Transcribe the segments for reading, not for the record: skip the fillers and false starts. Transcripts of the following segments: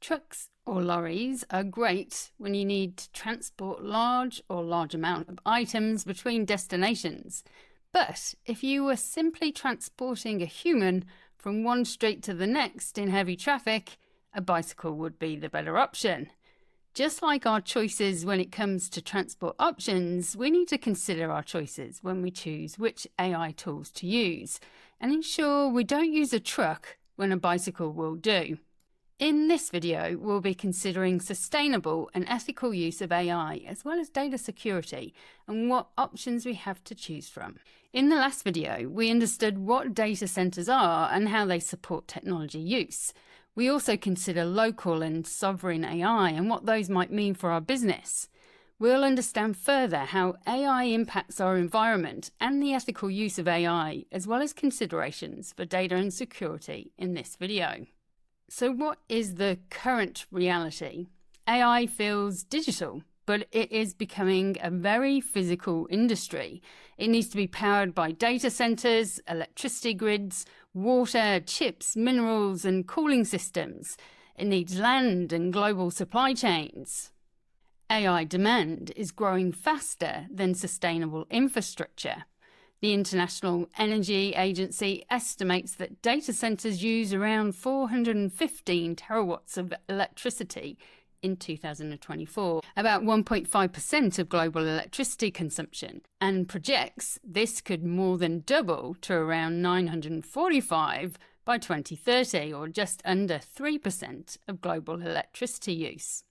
Trucks or lorries are great when you need to transport large amount of items between destinations. But if you were simply transporting a human from one street to the next in heavy traffic, a bicycle would be the better option. Just like our choices when it comes to transport options, we need to consider our choices when we choose which AI tools to use and ensure we don't use a truck when a bicycle will do. In this video, we'll be considering sustainable and ethical use of AI, as well as data security, and what options we have to choose from. In the last video, we understood what data centers are and how they support technology use. We also consider local and sovereign AI and what those might mean for our business. We'll understand further how AI impacts our environment and the ethical use of AI, as well as considerations for data and security in this video. So what is the current reality? AI feels digital, but it is becoming a very physical industry. It needs to be powered by data centers, electricity grids, water, chips, minerals, and cooling systems. It needs land and global supply chains. AI demand is growing faster than sustainable infrastructure. The International Energy Agency estimates that data centers use around 415 terawatts of electricity in 2024, about 1.5% of global electricity consumption, and projects this could more than double to around 945 by 2030, or just under 3% of global electricity use.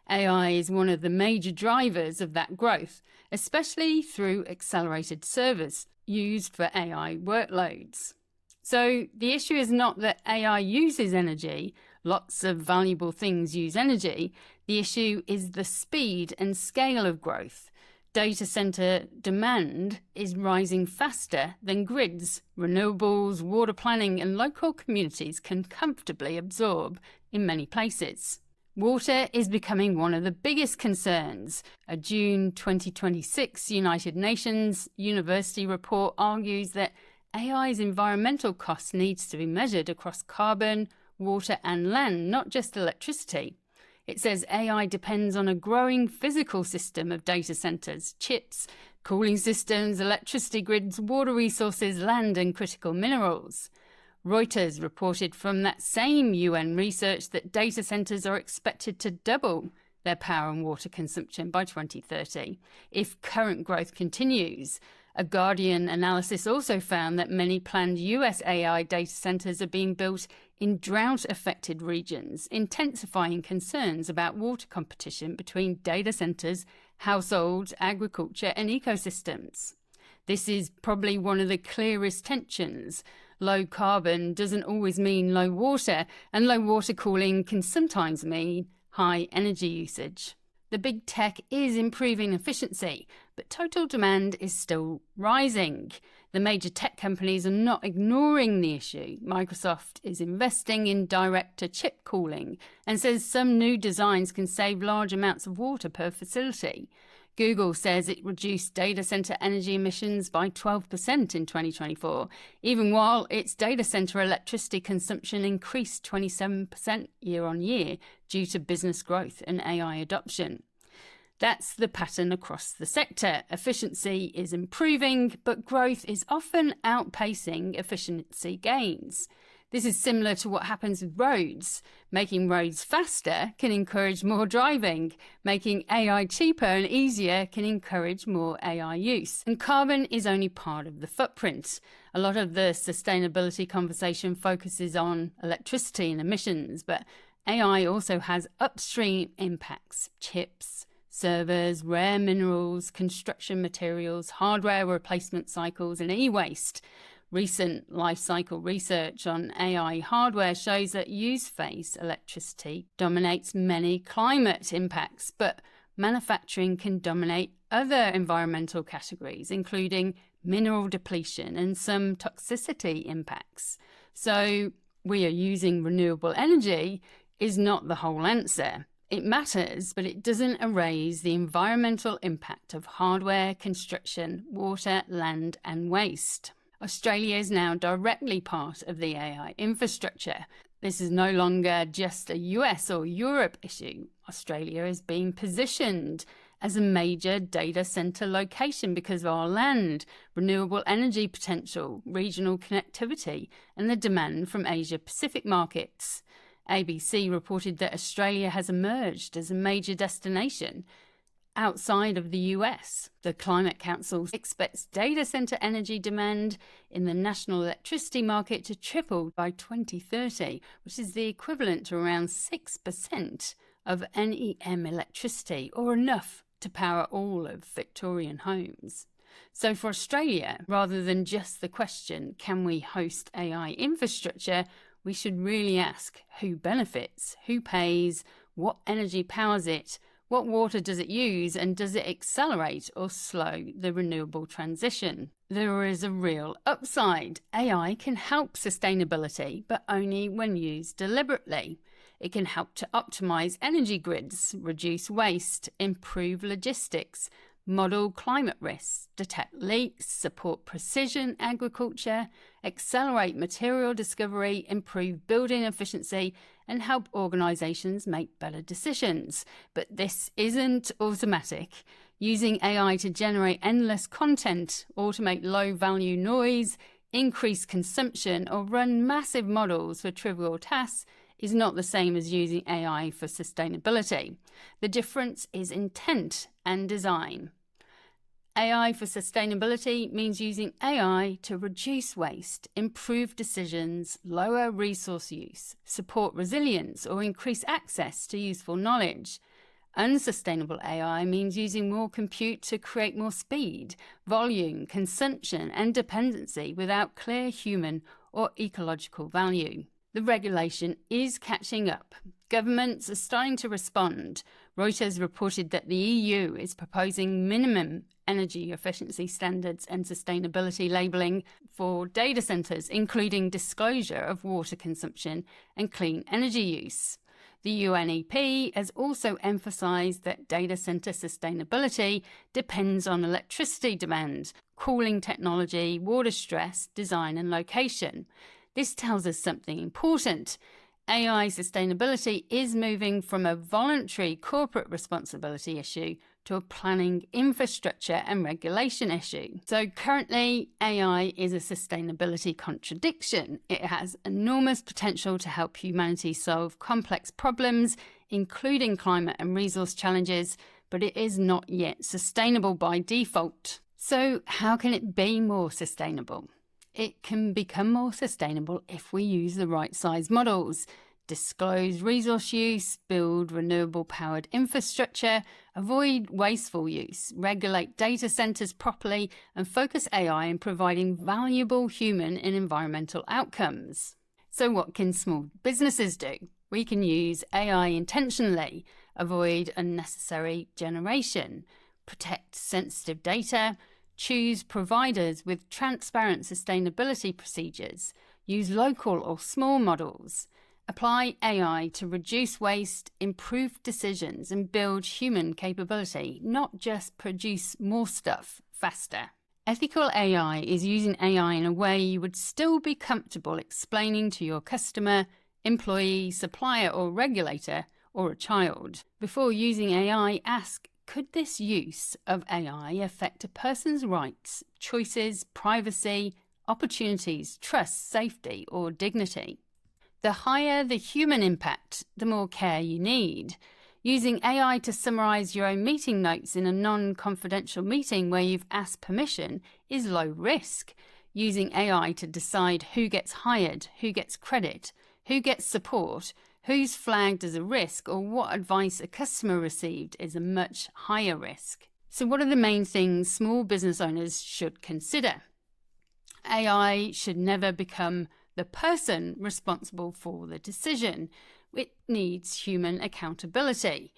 AI is one of the major drivers of that growth, especially through accelerated servers used for AI workloads. So the issue is not that AI uses energy, lots of valuable things use energy. The issue is the speed and scale of growth. Data center demand is rising faster than grids, renewables, water planning, and local communities can comfortably absorb in many places. Water is becoming one of the biggest concerns. A June 2026 United Nations University report argues that AI's environmental costs needs to be measured across carbon, water, and land, not just electricity. It says AI depends on a growing physical system of data centers, chips, cooling systems, electricity grids, water resources, land, and critical minerals. Reuters reported from that same UN research that data centers are expected to double their power and water consumption by 2030 if current growth continues. A Guardian analysis also found that many planned US AI data centers are being built in drought-affected regions, intensifying concerns about water competition between data centers, households, agriculture, and ecosystems. This is probably one of the clearest tensions. Low carbon doesn't always mean low water, and low water cooling can sometimes mean high energy usage. The big tech is improving efficiency, but total demand is still rising. The major tech companies are not ignoring the issue. Microsoft is investing in direct-to-chip cooling and says some new designs can save large amounts of water per facility. Google says it reduced data center energy emissions by 12% in 2024, even while its data center electricity consumption increased 27% year on year due to business growth and AI adoption. That's the pattern across the sector. Efficiency is improving, but growth is often outpacing efficiency gains. This is similar to what happens with roads. Making roads faster can encourage more driving. Making AI cheaper and easier can encourage more AI use. And carbon is only part of the footprint. A lot of the sustainability conversation focuses on electricity and emissions, but AI also has upstream impacts: chips, servers, rare minerals, construction materials, hardware replacement cycles, and e-waste. Recent life cycle research on AI hardware shows that use-phase electricity dominates many climate impacts, but manufacturing can dominate other environmental categories, including mineral depletion and some toxicity impacts. So we are using renewable energy is not the whole answer. It matters, but it doesn't erase the environmental impact of hardware, construction, water, land, and waste. Australia is now directly part of the AI infrastructure. This is no longer just a US or Europe issue. Australia is being positioned as a major data centre location because of our land, renewable energy potential, regional connectivity, and the demand from Asia-Pacific markets. ABC reported that Australia has emerged as a major destination outside of the US. The Climate Council expects data centre energy demand in the national electricity market to triple by 2030, which is the equivalent to around 6% of NEM electricity, or enough to power all of Victorian homes. So for Australia, rather than just the question, can we host AI infrastructure, we should really ask who benefits, who pays, what energy powers it, what water does it use, and does it accelerate or slow the renewable transition? There is a real upside. AI can help sustainability, but only when used deliberately. It can help to optimize energy grids, reduce waste, improve logistics, model climate risks, detect leaks, support precision agriculture, accelerate material discovery, improve building efficiency, and help organisations make better decisions. But this isn't automatic. Using AI to generate endless content, automate low-value noise, increase consumption, or run massive models for trivial tasks is not the same as using AI for sustainability. The difference is intent and design. AI for sustainability means using AI to reduce waste, improve decisions, lower resource use, support resilience, or increase access to useful knowledge. Unsustainable AI means using more compute to create more speed, volume, consumption, and dependency without clear human or ecological value. The regulation is catching up. Governments are starting to respond. Reuters reported that the EU is proposing minimum energy efficiency standards and sustainability labelling for data centres, including disclosure of water consumption and clean energy use. The UNEP has also emphasised that data centre sustainability depends on electricity demand, cooling technology, water stress, design and location. This tells us something important. AI sustainability is moving from a voluntary corporate responsibility issue to a planning, infrastructure and regulation issue. So currently, AI is a sustainability contradiction. It has enormous potential to help humanity solve complex problems, including climate and resource challenges, but it is not yet sustainable by default. So how can it be more sustainable? It can become more sustainable if we use the right size models, disclose resource use, build renewable powered infrastructure, avoid wasteful use, regulate data centres properly, and focus AI in providing valuable human and environmental outcomes. So what can small businesses do? We can use AI intentionally, avoid unnecessary generation, protect sensitive data, choose providers with transparent sustainability procedures, use local or small models, apply AI to reduce waste, improve decisions, and build human capability, not just produce more stuff faster. Ethical AI is using AI in a way you would still be comfortable explaining to your customer, employee, supplier, or regulator, or a child. Before using AI, ask, could this use of AI affect a person's rights, choices, privacy, opportunities, trust, safety, or dignity? The higher the human impact, the more care you need. Using AI to summarize your own meeting notes in a non-confidential meeting where you've asked permission is low risk. Using AI to decide who gets hired, who gets credit, who gets support, who's flagged as a risk, or what advice a customer received is a much higher risk. So what are the main things small business owners should consider? AI should never become the person responsible for the decision. It needs human accountability.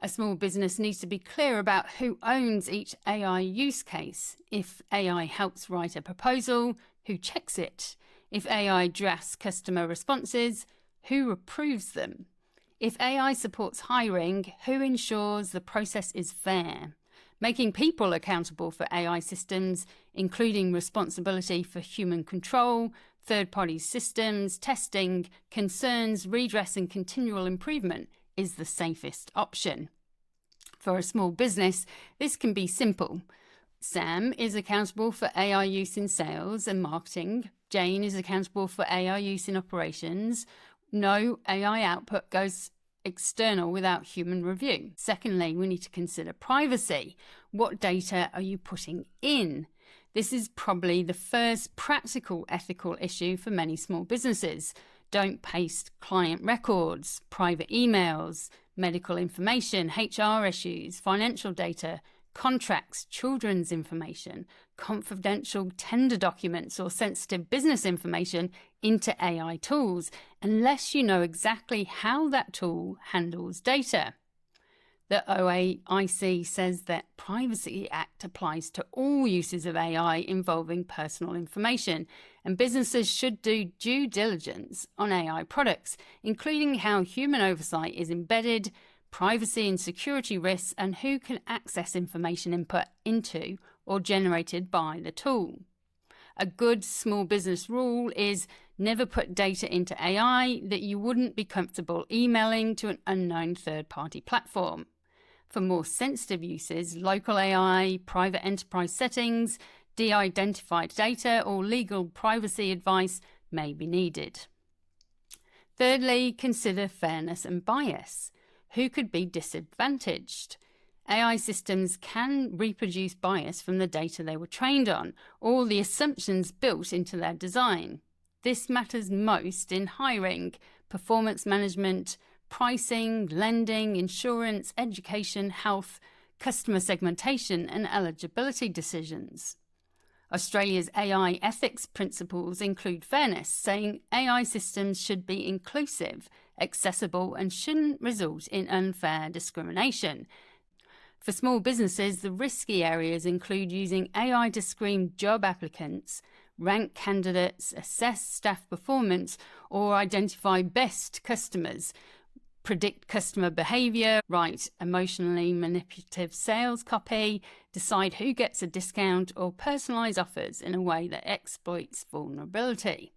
A small business needs to be clear about who owns each AI use case. If AI helps write a proposal, who checks it? If AI drafts customer responses, who approves them? If AI supports hiring, who ensures the process is fair? Making people accountable for AI systems, including responsibility for human control, third-party systems, testing, concerns, redress and continual improvement is the safest option. For a small business, this can be simple. Sam is accountable for AI use in sales and marketing. Jane is accountable for AI use in operations. No AI output goes external without human review. Secondly, we need to consider privacy. What data are you putting in? This is probably the first practical ethical issue for many small businesses. Don't paste client records, private emails, medical information, HR issues, financial data, contracts, children's information, confidential tender documents or sensitive business information into AI tools unless you know exactly how that tool handles data. The OAIC says that Privacy Act applies to all uses of AI involving personal information, and businesses should do due diligence on AI products, including how human oversight is embedded, privacy and security risks, and who can access information input into or generated by the tool. A good small business rule is never put data into AI that you wouldn't be comfortable emailing to an unknown third-party platform. For more sensitive uses, local AI, private enterprise settings, de-identified data, or legal privacy advice may be needed. Thirdly, consider fairness and bias. Who could be disadvantaged? AI systems can reproduce bias from the data they were trained on, or the assumptions built into their design. This matters most in hiring, performance management, pricing, lending, insurance, education, health, customer segmentation, and eligibility decisions. Australia's AI ethics principles include fairness, saying AI systems should be inclusive, accessible, and shouldn't result in unfair discrimination. For small businesses, the risky areas include using AI to screen job applicants, rank candidates, assess staff performance, or identify best customers, predict customer behavior, write emotionally manipulative sales copy, decide who gets a discount, or personalize offers in a way that exploits vulnerability.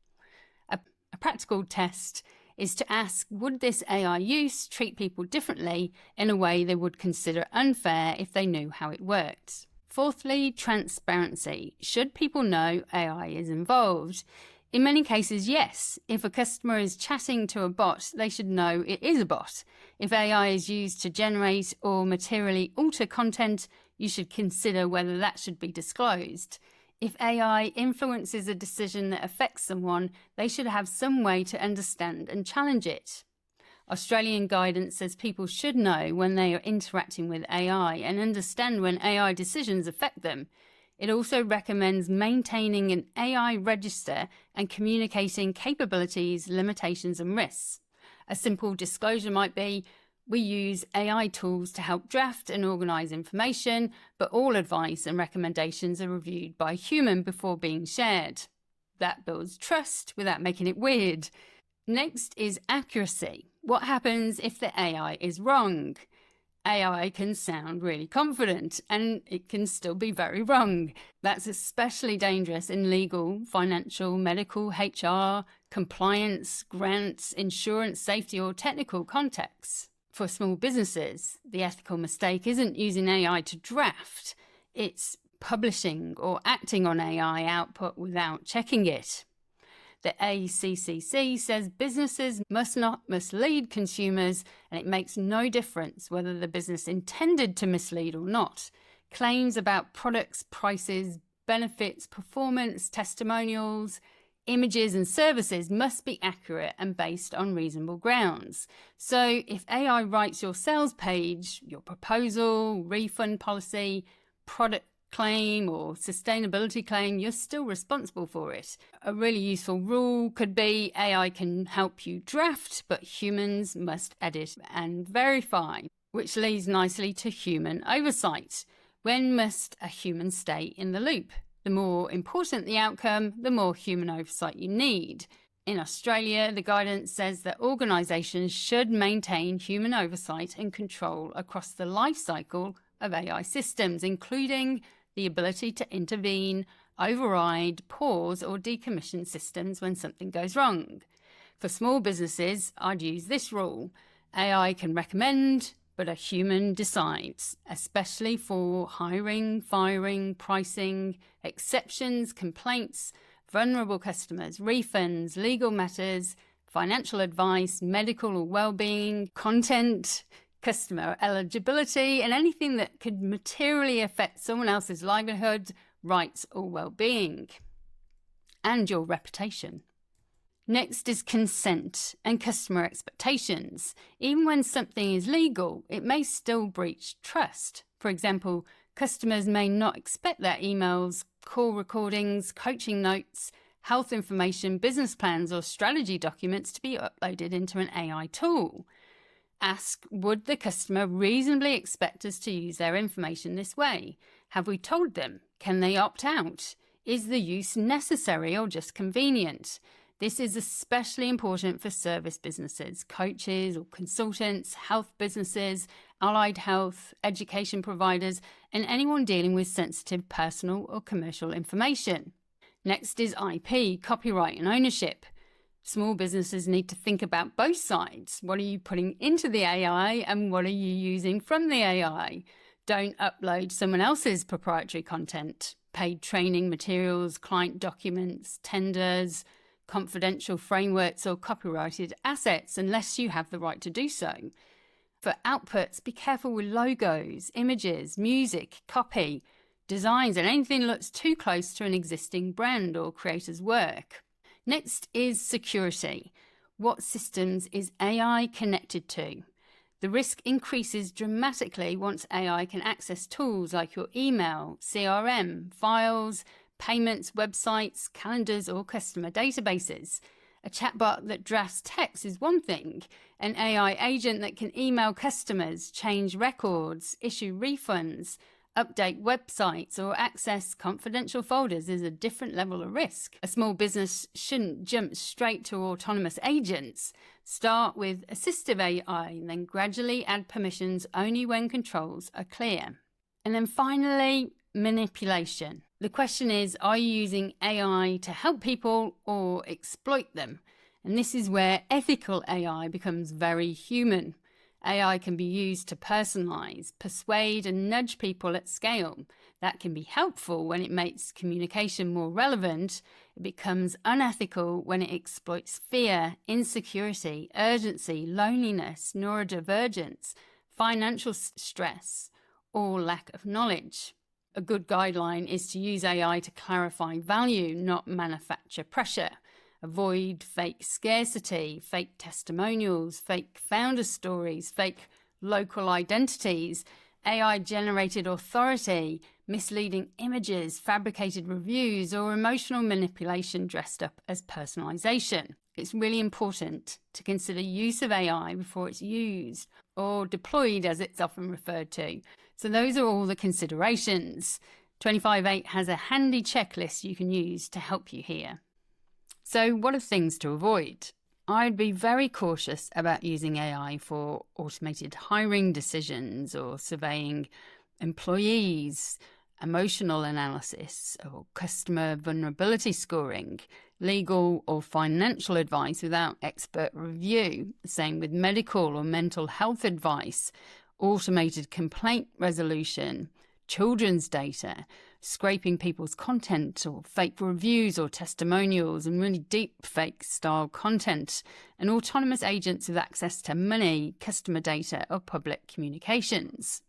A practical test is to ask, would this AI use treat people differently in a way they would consider unfair if they knew how it worked? Fourthly, transparency. Should people know AI is involved? In many cases, yes. If a customer is chatting to a bot, they should know it is a bot. If AI is used to generate or materially alter content, you should consider whether that should be disclosed. If AI influences a decision that affects someone, they should have some way to understand and challenge it. Australian guidance says people should know when they are interacting with AI and understand when AI decisions affect them. It also recommends maintaining an AI register and communicating capabilities, limitations, and risks. A simple disclosure might be, we use AI tools to help draft and organize information, but all advice and recommendations are reviewed by a human before being shared. That builds trust without making it weird. Next is accuracy. What happens if the AI is wrong? AI can sound really confident, and it can still be very wrong. That's especially dangerous in legal, financial, medical, HR, compliance, grants, insurance, safety, or technical contexts. For small businesses, the ethical mistake isn't using AI to draft, it's publishing or acting on AI output without checking it. The ACCC says businesses must not mislead consumers, and it makes no difference whether the business intended to mislead or not. Claims about products, prices, benefits, performance, testimonials, images and services must be accurate and based on reasonable grounds. So if AI writes your sales page, your proposal, refund policy, product claim or sustainability claim, you're still responsible for it. A really useful rule could be AI can help you draft, but humans must edit and verify, which leads nicely to human oversight. When must a human stay in the loop? The more important the outcome, the more human oversight you need. In Australia, the guidance says that organisations should maintain human oversight and control across the life cycle of AI systems, including the ability to intervene, override, pause, or decommission systems when something goes wrong. For small businesses, I'd use this rule. AI can recommend, but a human decides, especially for hiring, firing, pricing, exceptions, complaints, vulnerable customers, refunds, legal matters, financial advice, medical or well-being, content, customer eligibility, and anything that could materially affect someone else's livelihood, rights, or well-being, and your reputation. Next is consent and customer expectations. Even when something is legal, it may still breach trust. For example, customers may not expect their emails, call recordings, coaching notes, health information, business plans, or strategy documents to be uploaded into an AI tool. Ask, would the customer reasonably expect us to use their information this way? Have we told them? Can they opt out? Is the use necessary or just convenient? This is especially important for service businesses, coaches or consultants, health businesses, allied health, education providers, and anyone dealing with sensitive personal or commercial information. Next is IP, copyright and ownership. Small businesses need to think about both sides. What are you putting into the AI and what are you using from the AI? Don't upload someone else's proprietary content, paid training materials, client documents, tenders, confidential frameworks or copyrighted assets unless you have the right to do so. For outputs, be careful with logos, images, music, copy, designs, and anything that looks too close to an existing brand or creator's work. Next is security. What systems is AI connected to? The risk increases dramatically once AI can access tools like your email, CRM, files, payments, websites, calendars, or customer databases. A chatbot that drafts text is one thing. An AI agent that can email customers, change records, issue refunds, update websites, or access confidential folders is a different level of risk. A small business shouldn't jump straight to autonomous agents. Start with assistive AI and then gradually add permissions only when controls are clear. And then finally, manipulation. The question is, are you using AI to help people or exploit them? And this is where ethical AI becomes very human. AI can be used to personalize, persuade, and nudge people at scale. That can be helpful when it makes communication more relevant. It becomes unethical when it exploits fear, insecurity, urgency, loneliness, neurodivergence, financial stress, or lack of knowledge. A good guideline is to use AI to clarify value, not manufacture pressure. Avoid fake scarcity, fake testimonials, fake founder stories, fake local identities, AI-generated authority, misleading images, fabricated reviews, or emotional manipulation dressed up as personalization. It's really important to consider use of AI before it's used, or deployed as it's often referred to. So those are all the considerations. 25/8 has a handy checklist you can use to help you here. So what are things to avoid? I'd be very cautious about using AI for automated hiring decisions or surveying employees, emotional analysis or customer vulnerability scoring, legal or financial advice without expert review, same with medical or mental health advice, automated complaint resolution, children's data, scraping people's content or fake reviews or testimonials and really deep fake style content, and autonomous agents with access to money, customer data or public communications.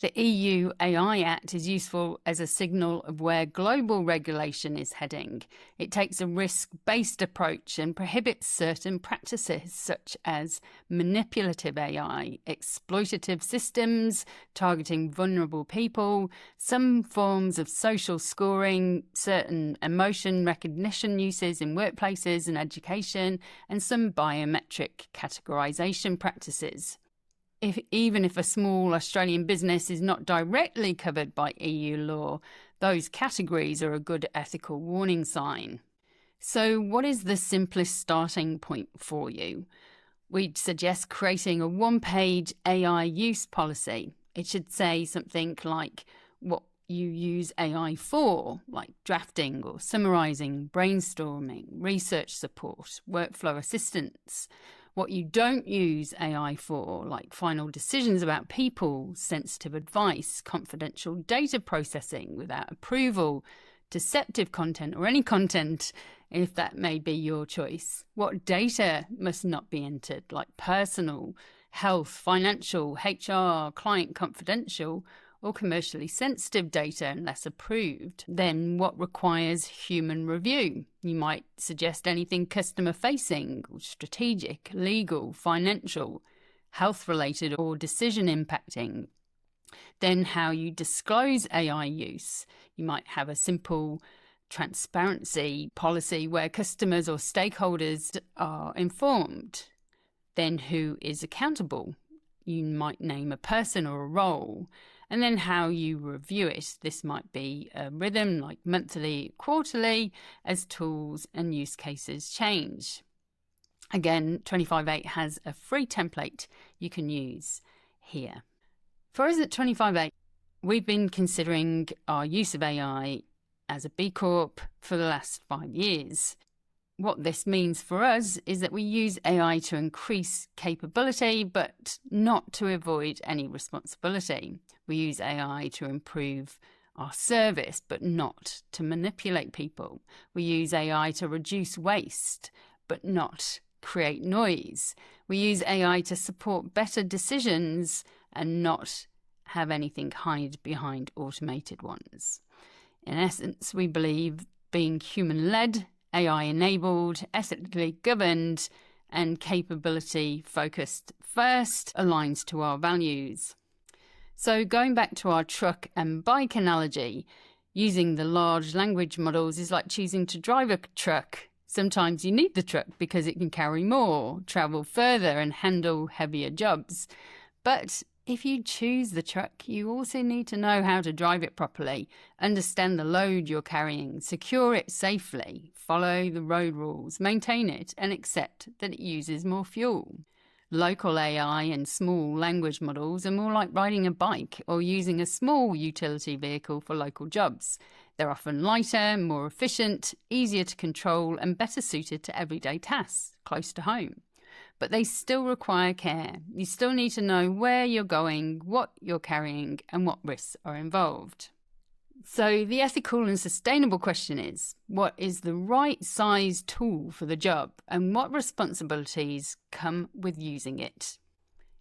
The EU AI Act is useful as a signal of where global regulation is heading. It takes a risk-based approach and prohibits certain practices such as manipulative AI, exploitative systems targeting vulnerable people, some forms of social scoring, certain emotion recognition uses in workplaces and education, and some biometric categorization practices. Even if a small Australian business is not directly covered by EU law, those categories are a good ethical warning sign. So what is the simplest starting point for you? We'd suggest creating a one-page AI use policy. It should say something like what you use AI for, like drafting or summarizing, brainstorming, research support, workflow assistance. What you don't use AI for, like final decisions about people, sensitive advice, confidential data processing without approval, deceptive content or any content, if that may be your choice. What data must not be entered, like personal, health, financial, HR, client confidential, or commercially sensitive data unless approved. Then what requires human review? You might suggest anything customer facing, strategic, legal, financial, health related, or decision impacting. Then how you disclose AI use. You might have a simple transparency policy where customers or stakeholders are informed. Then who is accountable? You might name a person or a role. And then how you review it. This might be a rhythm like monthly, quarterly, as tools and use cases change. Again, 25.8 has a free template you can use here. For us at 25.8, we've been considering our use of AI as a B Corp for the last 5 years. What this means for us is that we use AI to increase capability, but not to avoid any responsibility. We use AI to improve our service, but not to manipulate people. We use AI to reduce waste, but not create noise. We use AI to support better decisions and not have anything hide behind automated ones. In essence, we believe being human-led, AI-enabled, ethically governed, and capability-focused first aligns to our values. So going back to our truck and bike analogy, using the large language models is like choosing to drive a truck. Sometimes you need the truck because it can carry more, travel further, and handle heavier jobs. But if you choose the truck, you also need to know how to drive it properly, understand the load you're carrying, secure it safely, follow the road rules, maintain it, and accept that it uses more fuel. Local AI and small language models are more like riding a bike or using a small utility vehicle for local jobs. They're often lighter, more efficient, easier to control, and better suited to everyday tasks close to home. But they still require care. You still need to know where you're going, what you're carrying, and what risks are involved. So the ethical and sustainable question is, what is the right size tool for the job, and what responsibilities come with using it?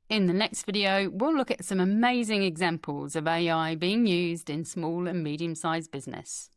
In the next video, we'll look at some amazing examples of AI being used in small and medium-sized business.